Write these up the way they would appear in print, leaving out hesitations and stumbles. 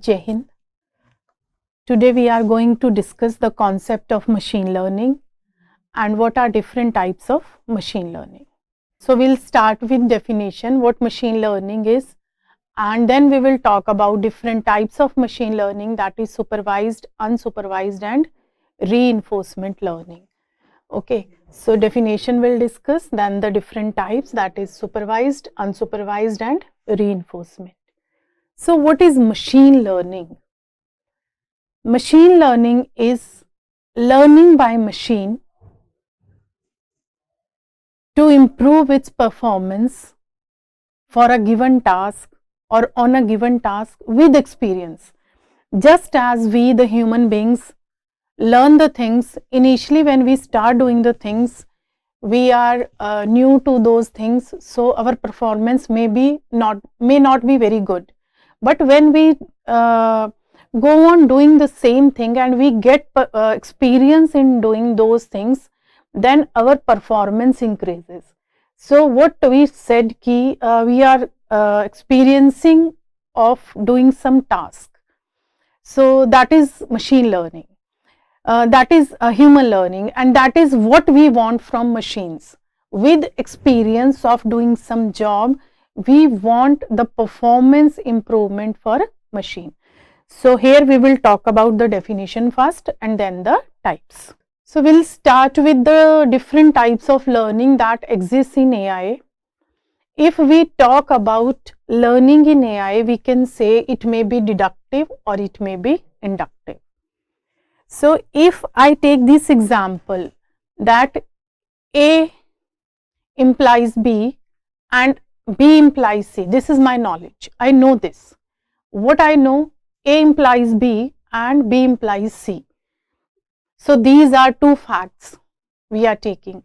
Jai Hind. Today we are going to discuss the concept of machine learning and what are different types of machine learning. So we'll start with definition, what machine learning is, and then we will talk about different types of machine learning, that is supervised, unsupervised and reinforcement learning. Okay, so definition we'll discuss, then the different types, that is supervised, unsupervised and reinforcement. So what is machine learning? Machine learning is learning by machine to improve its performance for a given task or on a given task with experience. Just as we, the human beings, learn the things, initially when we start doing the things, we are new to those things, so our performance may not be very good. But when we go on doing the same thing and we get experience in doing those things, then our performance increases. So what we said ki we are experiencing of doing some task. So that is machine learning. That is human learning, and that is what we want from machines. With experience of doing some job, we want the performance improvement for machine. So here we will talk about the definition first and then the types. So we'll start with the different types of learning that exists in AI. If we talk about learning in AI, we can say it may be deductive or it may be inductive. So if I take this example that A implies B and B implies C, this is my knowledge, I know this. What I know, A implies B and B implies C. So these are two facts we are taking.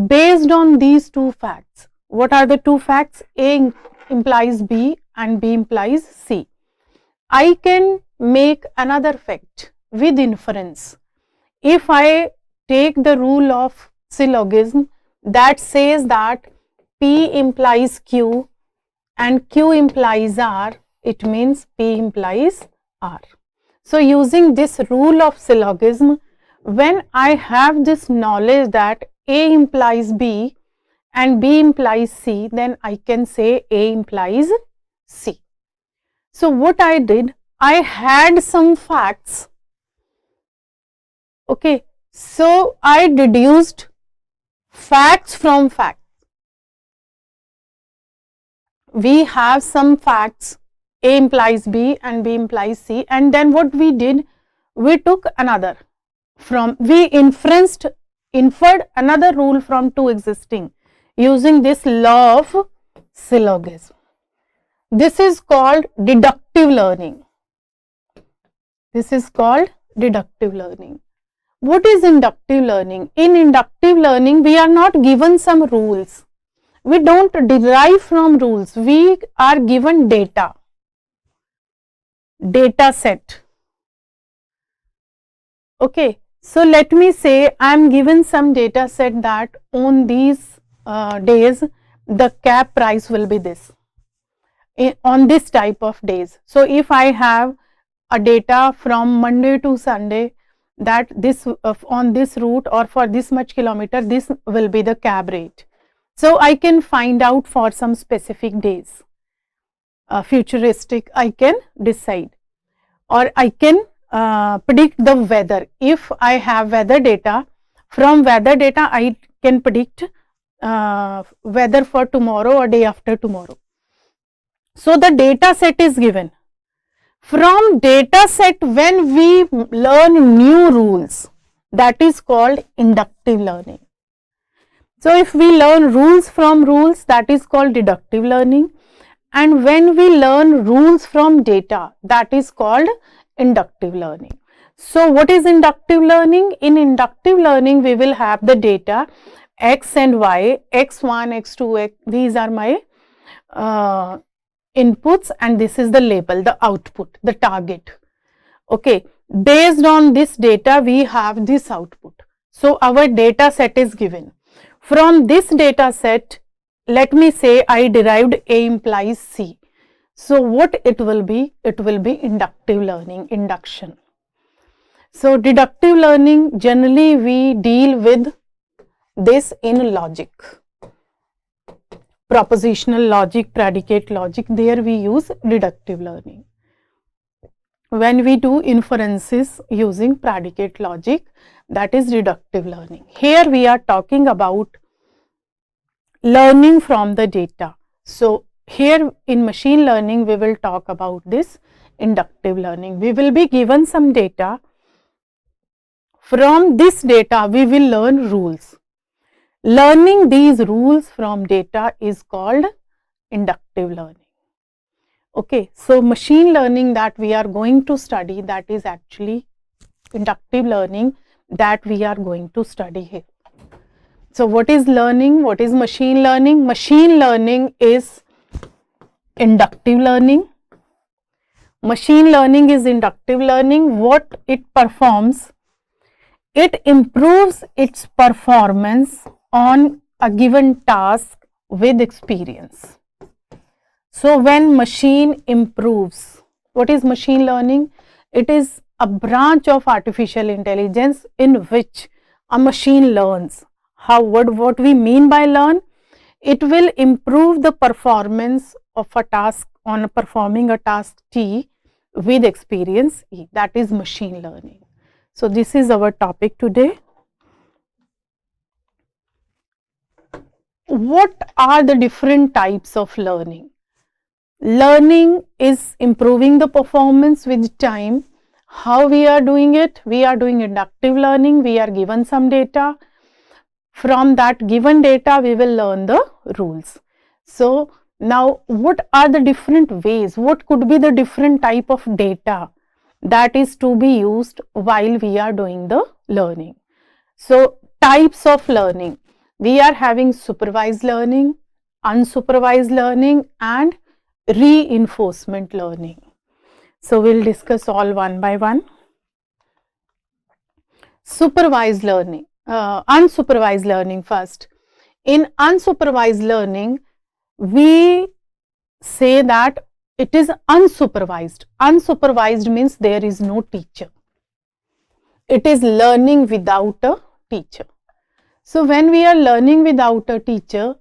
Based on these two facts, what are the two facts? A implies B and B implies C. I can make another fact with inference. If I take the rule of syllogism that says that P implies Q and Q implies R, it means P implies R. So using this rule of syllogism, when I have this knowledge that A implies B and B implies C, then I can say A implies C. So what I did, I had some facts. Okay, so I deduced facts from facts. We have some facts, A implies B and B implies C, and then what we did, we took another from, we inferred another rule from two existing using this law of syllogism. This is called deductive learning. This is called deductive learning. What is inductive learning? In inductive learning, we are not given some rules. We don't derive from rules. We are given data set. Okay, so let me say I am given some data set that on these days the cab price will be this, on this type of days. So if I have a data from Monday to Sunday that this on this route or for this much kilometer, this will be the cab rate. So I can find out for some specific days, futuristic, I can decide, or I can predict the weather. If I have weather data, from weather data I can predict weather for tomorrow or day after tomorrow. So the data set is given. From data set, when we learn new rules, that is called inductive learning. So if we learn rules from rules, that is called deductive learning, and when we learn rules from data, that is called inductive learning. So what is inductive learning? In inductive learning, we will have the data X and Y, X1, X2, X, these are my inputs and this is the label, the output, the target. Okay, based on this data, we have this output. So our data set is given. From this data set, let me say I derived A implies C. So what it will be? It will be inductive learning, induction. So deductive learning, generally we deal with this in logic, propositional logic, predicate logic, there we use deductive learning. When we do inferences using predicate logic, that is deductive learning. Here we are talking about learning from the data. So here in machine learning, we will talk about this inductive learning. We will be given some data. From this data, we will learn rules. Learning these rules from data is called inductive learning. Okay, so machine learning that we are going to study, that is actually inductive learning that we are going to study here. So what is learning? What is machine learning? Machine learning is inductive learning. Machine learning is inductive learning. What it performs? It improves its performance on a given task with experience. So when machine improves, what is machine learning? It is a branch of artificial intelligence in which a machine learns. What we mean by learn? It will improve the performance of a task on performing a task T with experience E. That is machine learning. So this is our topic today. What are the different types of learning? Learning is improving the performance with time. How we are doing it? We are doing inductive learning. We are given some data. From that given data, we will learn the rules. So now what are the different ways? What could be the different type of data that is to be used while we are doing the learning? So types of learning. We are having supervised learning, unsupervised learning and reinforcement learning. So we'll discuss all one by one. Supervised learning, unsupervised learning first. In unsupervised learning, we say that it is unsupervised. Unsupervised means there is no teacher. It is learning without a teacher. So when we are learning without a teacher,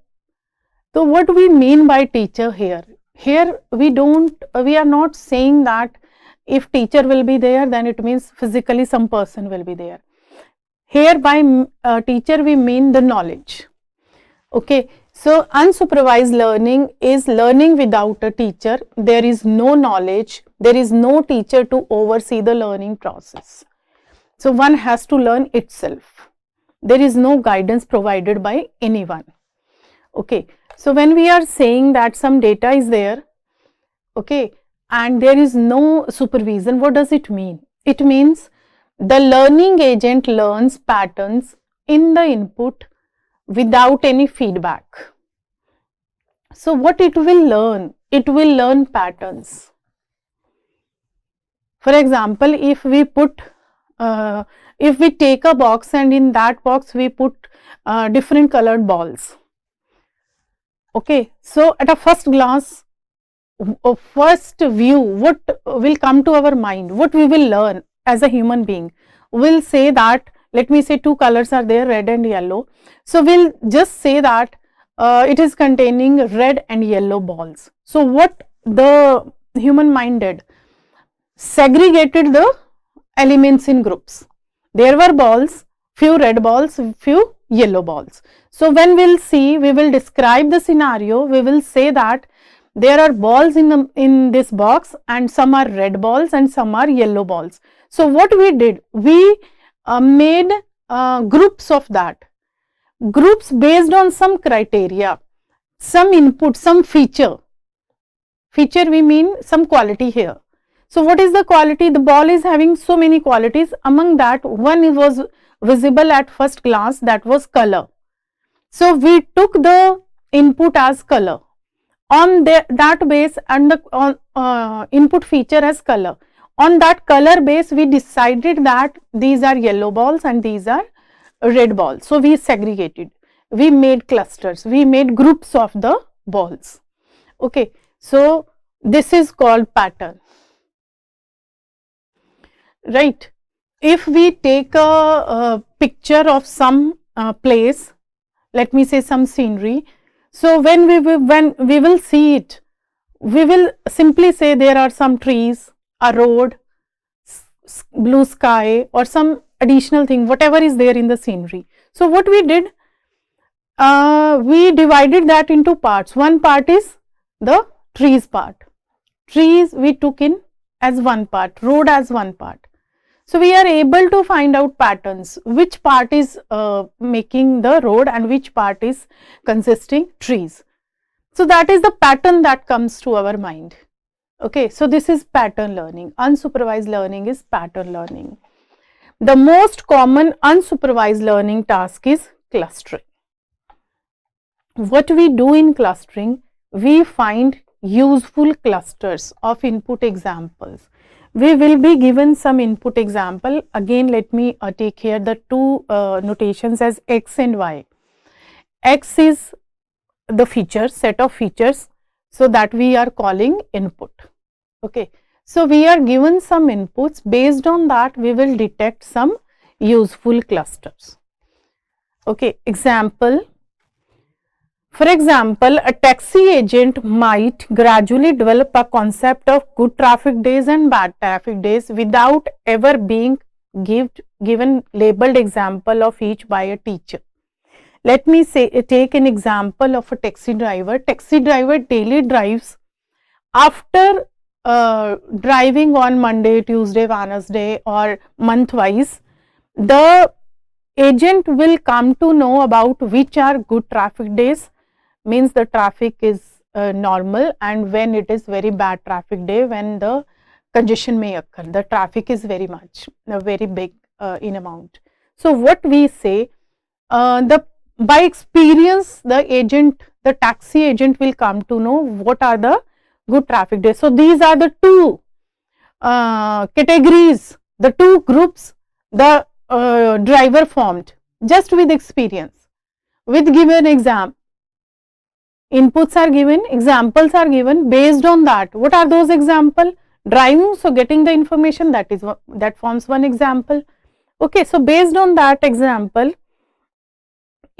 so what we mean by teacher here? Here we are not saying that if teacher will be there, then it means physically some person will be there. Here by teacher we mean the knowledge. Okay, so unsupervised learning is learning without a teacher. There is no knowledge, there is no teacher to oversee the learning process. So one has to learn itself. There is no guidance provided by anyone. Okay, so when we are saying that some data is there, okay, and there is no supervision, what does it mean? It means the learning agent learns patterns in the input without any feedback. So what it will learn? It will learn patterns. For example, if we take a box and in that box we put different colored balls. Okay, so at a first glance, first view, what will come to our mind, what we will learn as a human being? We'll say that, let me say two colors are there, red and yellow. So we'll just say that it is containing red and yellow balls. So what the human mind did? Segregated the elements in groups. There were balls, few red balls, few yellow balls. So when we'll see, we will describe the scenario, we will say that there are balls in this box and some are red balls and some are yellow balls. So what we did, we made groups of that. Groups based on some criteria, some input, some feature. Feature we mean some quality here. So what is the quality? The ball is having so many qualities. Among that, one was visible at first glance, that was color. So we took the input as color. On that base and the input feature as color. On that color base, we decided that these are yellow balls and these are red balls. So we segregated. We made clusters. We made groups of the balls. Okay. So This is called pattern, right? If we take a picture of some place, let me say some scenery, so when we will see it, we will simply say there are some trees, a road, blue sky, or some additional thing, whatever is there in the scenery. So what we did, we divided that into parts. One part is the trees part. Trees we took in as one part, road as one part. So we are able to find out patterns, which part is making the road and which part is consisting trees. So that is the pattern that comes to our mind. Okay, so this is pattern learning. Unsupervised learning is pattern learning. The most common unsupervised learning task is clustering. What we do in clustering, we find useful clusters of input examples. We will be given some input example. Again, let me take here the two notations as X and Y. X is the feature, set of features, so that we are calling input. Okay, so we are given some inputs. Based on that, we will detect some useful clusters. Okay, example. For example, a taxi agent might gradually develop a concept of good traffic days and bad traffic days without ever being given labeled example of each by a teacher. Let me say, take an example of a taxi driver. Taxi driver daily drives. After driving on Monday, Tuesday, Wednesday or month-wise, the agent will come to know about which are good traffic days, means the traffic is normal, and when it is very bad traffic day, when the congestion may occur, the traffic is very much, very big in amount. So what we say, by experience, the taxi agent will come to know what are the good traffic days. So these are the two categories, the two groups the driver formed just with experience, with given exam. Inputs are given, examples are given. Based on that, what are those examples? Driving, so getting the information, that forms one example. Okay, so based on that example,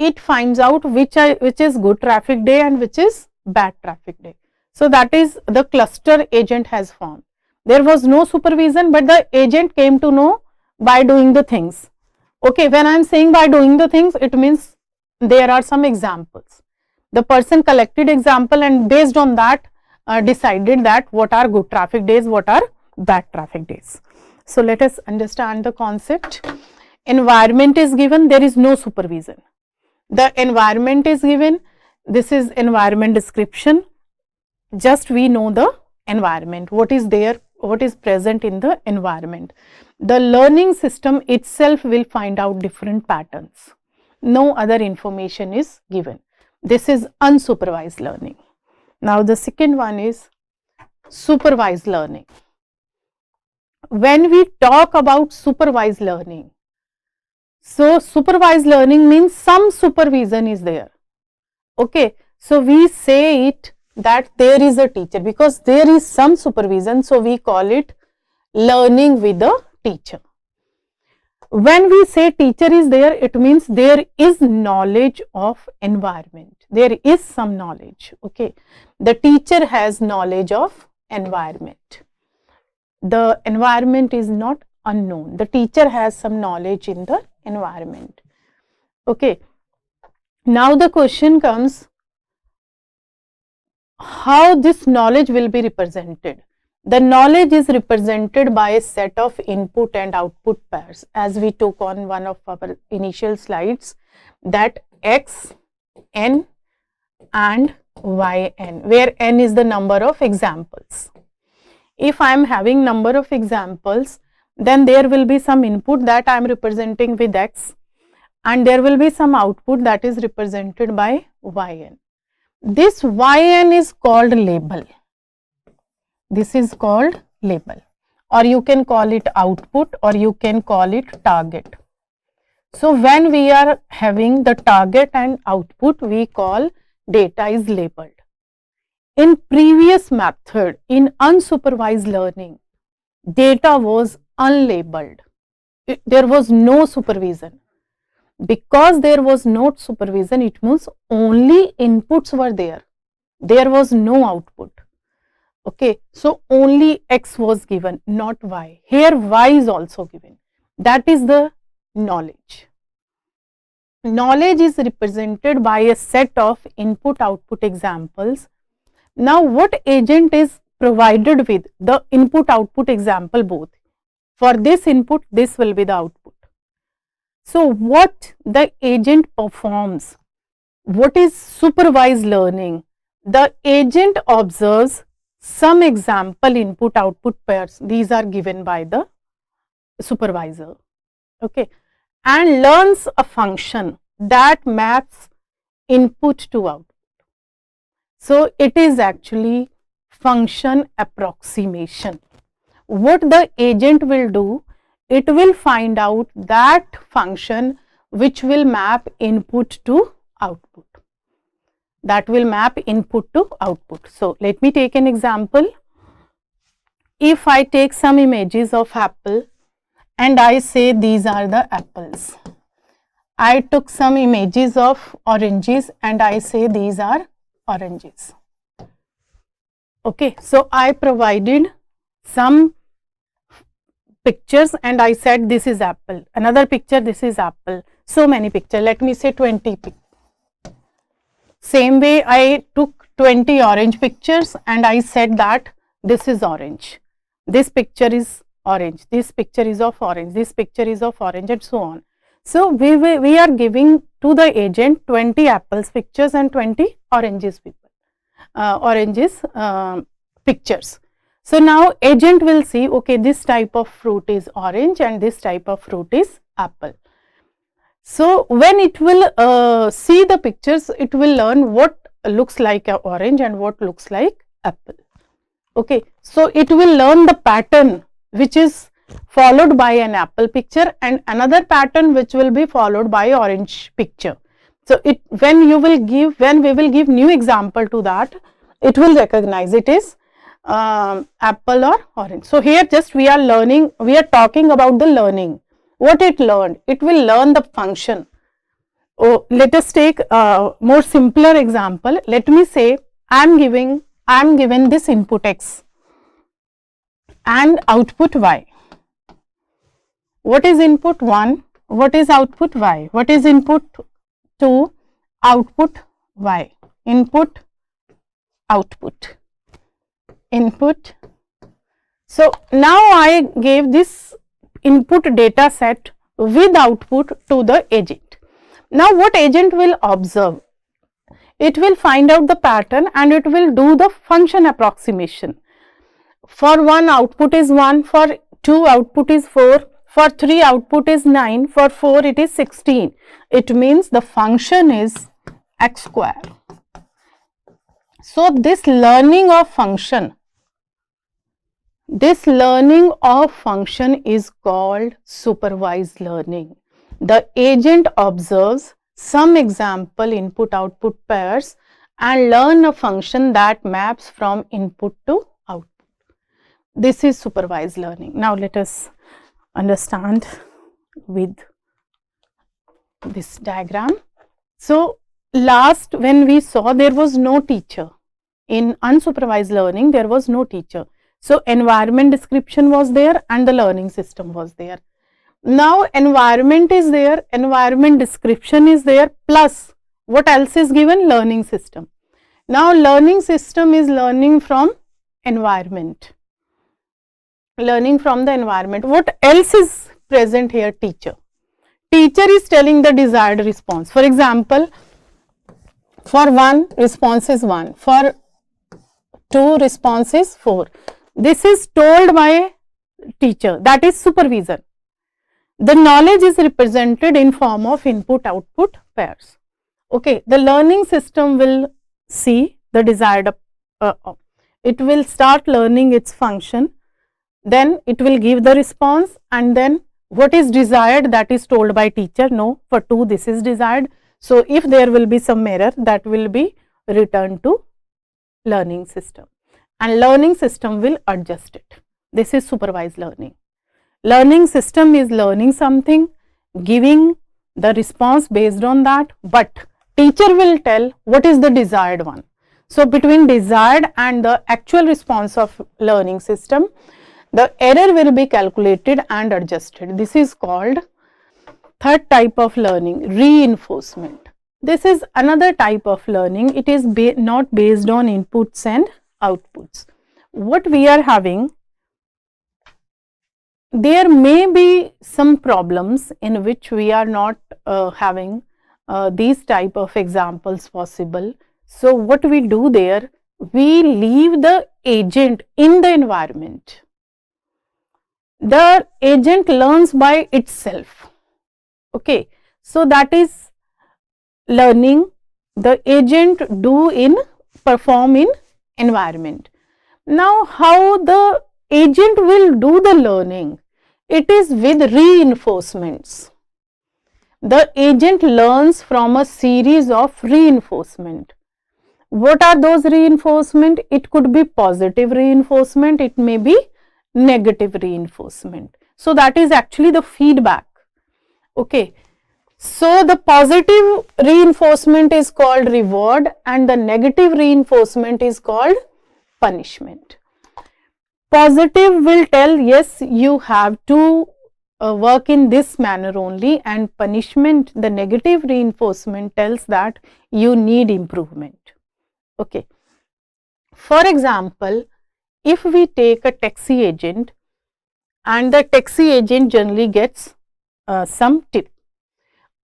it finds out which is good traffic day and which is bad traffic day. So that is the cluster agent has formed. There was no supervision, but the agent came to know by doing the things. Okay, when I am saying by doing the things, it means there are some examples. The person collected example and based on that decided that what are good traffic days, what are bad traffic days. So let us understand the concept. Environment is given, there is no supervision. The environment is given, this is environment description. Just we know the environment, what is there, what is present in the environment. The learning system itself will find out different patterns. No other information is given. This is unsupervised learning. Now the second one is supervised learning. When we talk about supervised learning, so supervised learning means some supervision is there. Okay, so we say it that there is a teacher because there is some supervision, so we call it learning with a teacher. When we say teacher is there, it means there is knowledge of environment. There is some knowledge. Okay, the teacher has knowledge of environment. The environment is not unknown. The teacher has some knowledge in the environment. Okay, now the question comes, how this knowledge will be represented? The knowledge is represented by a set of input and output pairs, as we took on one of our initial slides, that X, N and Y, N, where N is the number of examples. If I am having number of examples, then there will be some input that I am representing with X and there will be some output that is represented by Yn. This Yn is called label. This is called label, or you can call it output, or you can call it target. So when we are having the target and output, we call data is labeled. In previous method, in unsupervised learning, data was unlabeled. There was no supervision. Because there was no supervision, it means only inputs were there. There was no output. Okay, so only X was given, not Y. Here Y is also given. That is the knowledge. Knowledge is represented by a set of input-output examples. Now, what agent is provided with the input-output example both? For this input, this will be the output. So, what the agent performs? What is supervised learning? The agent observes some example input-output pairs. These are given by the supervisor. Okay, and learns a function that maps input to output. So, it is actually function approximation. What the agent will do, it will find out that function which will map input to output. That will map input to output. So, let me take an example. If I take some images of apple and I say these are the apples. I took some images of oranges and I say these are oranges. Okay, so I provided some pictures and I said this is apple, another picture, this is apple, so many pictures, let me say 20 pictures. Same way I took 20 orange pictures and I said that this is orange, this picture is orange, this picture is of orange, this picture is of orange, and so on. So, we are giving to the agent 20 apples pictures and 20 oranges pictures. So, now agent will see, okay, this type of fruit is orange and this type of fruit is apple. So, when it will see the pictures, it will learn what looks like a orange and what looks like apple. Okay, so it will learn the pattern which is followed by an apple picture and another pattern which will be followed by orange picture. So, when we will give new example to that, it will recognize it is apple or orange. So, here just we are talking about the learning. What it learned? It will learn the function. Oh, let us take a more simpler example. Let me say I am given this input X and output Y. What is input 1? What is output Y? What is input 2? Output Y. Input, output, input. So, now I gave this input data set with output to the agent. Now, what agent will observe? It will find out the pattern and it will do the function approximation. For 1 output is 1, for 2 output is 4, for 3 output is 9, for 4 it is 16. It means the function is x square. So, this learning of function is called supervised learning. The agent observes some example input-output pairs and learn a function that maps from input to output. This is supervised learning. Now, let us understand with this diagram. So, last when we saw there was no teacher. In unsupervised learning, there was no teacher. So, environment description was there and the learning system was there. Now, environment is there, environment description is there, plus what else is given? Learning system. Now, learning system is learning from environment. Learning from the environment. What else is present here? Teacher. Teacher is telling the desired response. For example, for 1 response is 1, for 2 response is 4. This is told by teacher, that is supervisor. The knowledge is represented in form of input-output pairs. Okay, the learning system will see the desired, it will start learning its function, then it will give the response and then what is desired, that is told by teacher, no, for 2 this is desired. So, if there will be some error, that will be returned to learning system, and learning system will adjust it. This is supervised learning. Learning system is learning something, giving the response based on that, but teacher will tell what is the desired one. So between desired and the actual response of learning system, the error will be calculated and adjusted. This is called third type of learning, reinforcement. This is another type of learning. It is not based on inputs and outputs. What we are having, there may be some problems in which we are not having these type of examples possible. So what we do there, we leave the agent in the environment. The agent learns by itself. Okay, so that is learning the agent perform in environment. Now how the agent will do the learning? It is with reinforcements. The agent learns from a series of reinforcement. What are those reinforcement? It could be positive reinforcement, it may be negative reinforcement. So that is actually the feedback. Okay, so the positive reinforcement is called reward and the negative reinforcement is called punishment. Positive will tell, yes, you have to work in this manner only, and punishment, the negative reinforcement, tells that you need improvement. Okay. For example, if we take a taxi agent and the taxi agent generally gets some tip.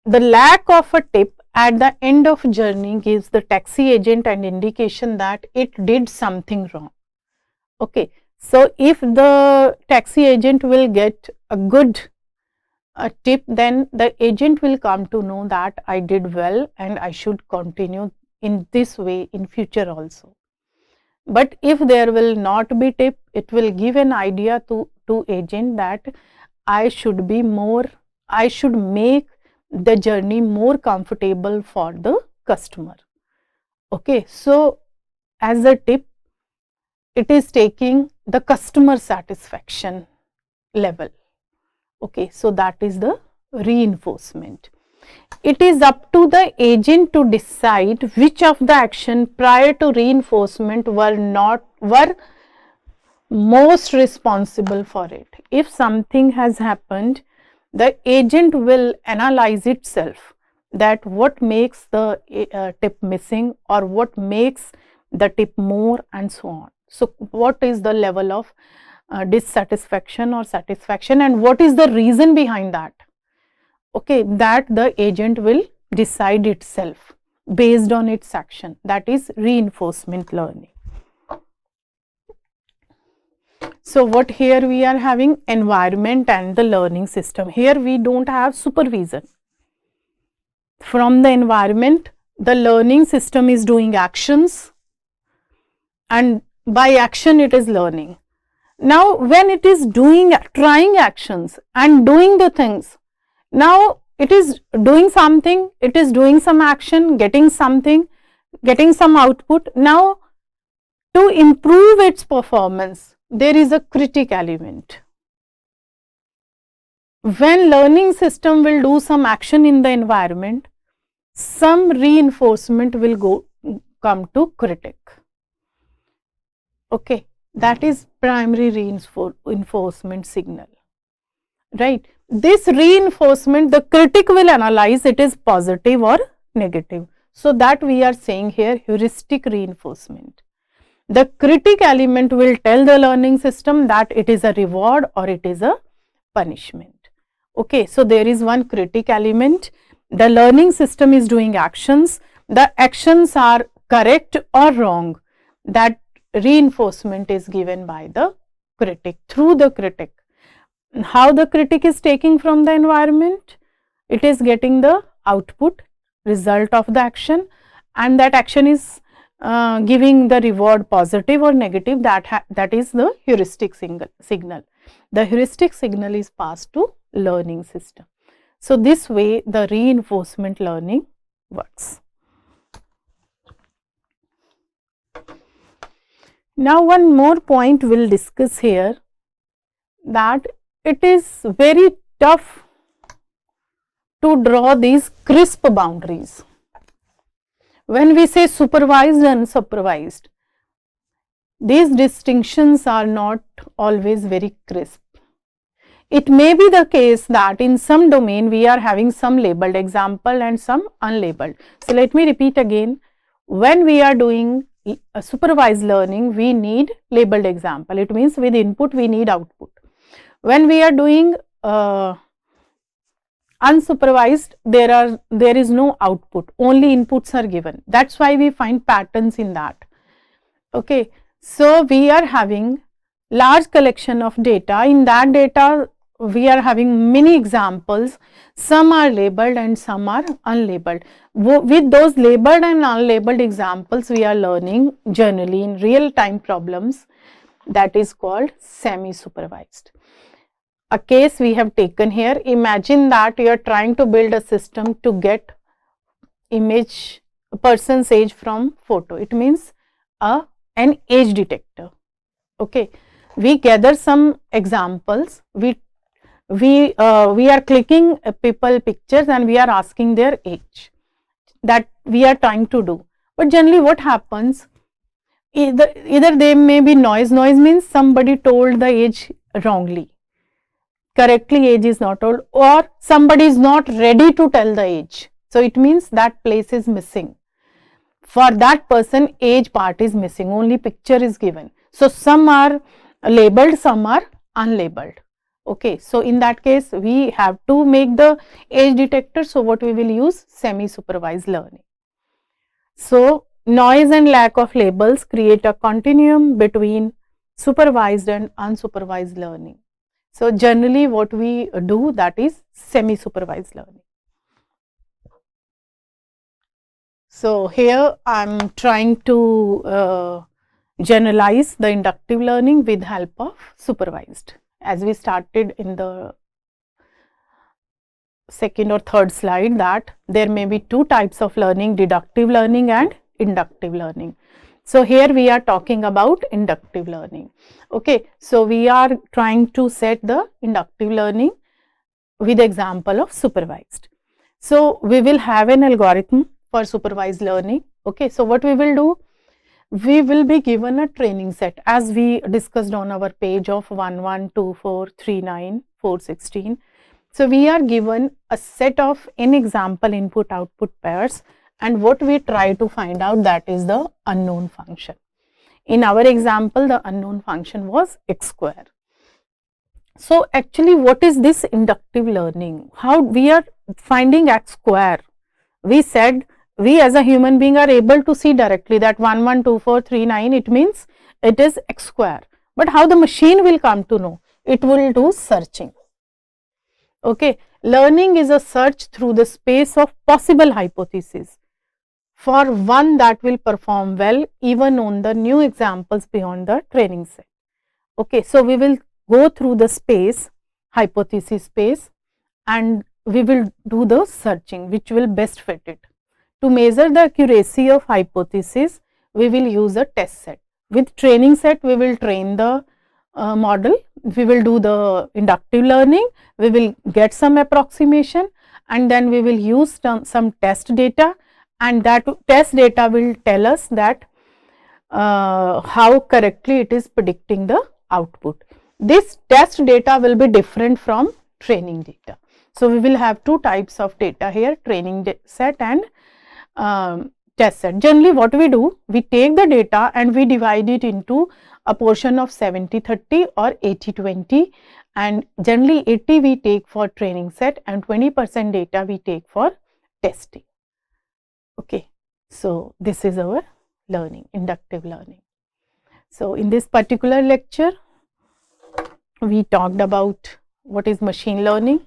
The lack of a tip at the end of journey gives the taxi agent an indication that it did something wrong. Okay. So if the taxi agent will get a good tip, then the agent will come to know that I did well and I should continue in this way in future also. But if there will not be tip, it will give an idea to agent that I should be more, I should make the journey more comfortable for the customer. Okay, so as a tip, it is taking the customer satisfaction level. Okay, so that is the reinforcement. It is up to the agent to decide which of the action prior to reinforcement were most responsible for it. If something has happened, the agent will analyze itself that what makes the tip missing or what makes the tip more and so on. So what is the level of dissatisfaction or satisfaction and what is the reason behind that? Okay, that the agent will decide itself based on its action. That is reinforcement learning. So what here we are having environment and the learning system. Here we don't have supervision. From the environment, the learning system is doing actions and by action it is learning. Now when it is trying actions and doing the things, now it is doing something, it is doing some action, getting something, getting some output. Now to improve its performance, there is a critic element. When learning system will do some action in the environment, some reinforcement will come to critic. Okay, that is primary reinforcement signal, right? This reinforcement, the critic will analyze it is positive or negative. So that we are saying here heuristic reinforcement. The critic element will tell the learning system that it is a reward or it is a punishment. Okay, so there is one critic element. The learning system is doing actions. The actions are correct or wrong. That reinforcement is given by the critic, through the critic. How the critic is taking from the environment? It is getting the output, result of the action, and that action is giving the reward positive or negative. That is the heuristic signal. The heuristic signal is passed to learning system. So this way the reinforcement learning works. Now one more point we'll discuss here, that it is very tough to draw these crisp boundaries. When we say supervised and unsupervised, these distinctions are not always very crisp. It may be the case that in some domain we are having some labeled example and some unlabeled. So let me repeat again, when we are doing a supervised learning, we need labeled example. It means with input we need output. When we are doing unsupervised, there is no output, only inputs are given. That's why we find patterns in that. Okay, so we are having large collection of data. In that data we are having many examples, some are labeled and some are unlabeled. With those labeled and unlabeled examples we are learning generally in real time problems, that is called semi supervised. A case we have taken here, imagine that you are trying to build a system to get image, a person's age from photo. It means an age detector. Okay, we gather some examples, we are clicking people pictures and we are asking their age, that we are trying to do. But generally what happens, either there may be noise means somebody told the age wrongly, correctly age is not told, or somebody is not ready to tell the age. So it means that place is missing. For that person, age part is missing, only picture is given. So some are labeled, some are unlabeled. Okay, so in that case we have to make the age detector. So what we will use? Semi supervised learning. So noise and lack of labels create a continuum between supervised and unsupervised learning. So generally what we do, that is semi supervised learning. So here I am trying to generalize the inductive learning with help of supervised. As we started in the second or third slide, that there may be two types of learning, deductive learning and inductive learning. So here we are talking about inductive learning. Okay, so we are trying to set the inductive learning with example of supervised. So we will have an algorithm for supervised learning. Okay, so what we will do, we will be given a training set as we discussed on our page of 1, 1, 2, 4, 3, 9, 4, 16. So we are given a set of n example input output pairs, and what we try to find out, that is the unknown function. In our example, the unknown function was x square. So actually what is this inductive learning? How we are finding x square? We said we as a human being are able to see directly that 1, 1, 2, 4, 3, 9, it means it is x square. But how the machine will come to know? It will do searching. Okay, learning is a search through the space of possible hypotheses for one that will perform well even on the new examples beyond the training set. Okay, so we will go through the space, hypothesis space, and we will do the searching which will best fit it. To measure the accuracy of hypothesis, we will use a test set. With training set, we will train the model, we will do the inductive learning, we will get some approximation, and then we will use some test data, and that test data will tell us that how correctly it is predicting the output. This test data will be different from training data. So we will have two types of data here, training set and test set. Generally what we do, we take the data and we divide it into a portion of 70-30 or 80-20, and generally 80 we take for training set and 20% data we take for testing. Okay, so this is our learning, inductive learning. So in this particular lecture, we talked about what is machine learning,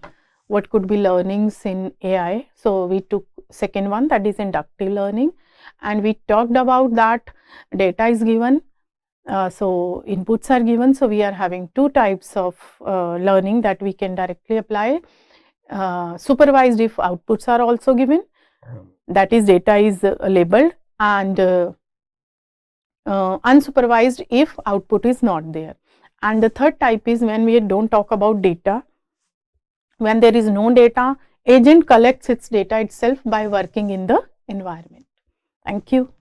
what could be learnings in AI. So we took second one, that is inductive learning, and we talked about that data is given, so inputs are given. So we are having two types of learning that we can directly apply. Supervised if outputs are also given, that is data is labeled, and unsupervised if output is not there. And the third type is when we don't talk about data. When there is no data, agent collects its data itself by working in the environment. Thank you.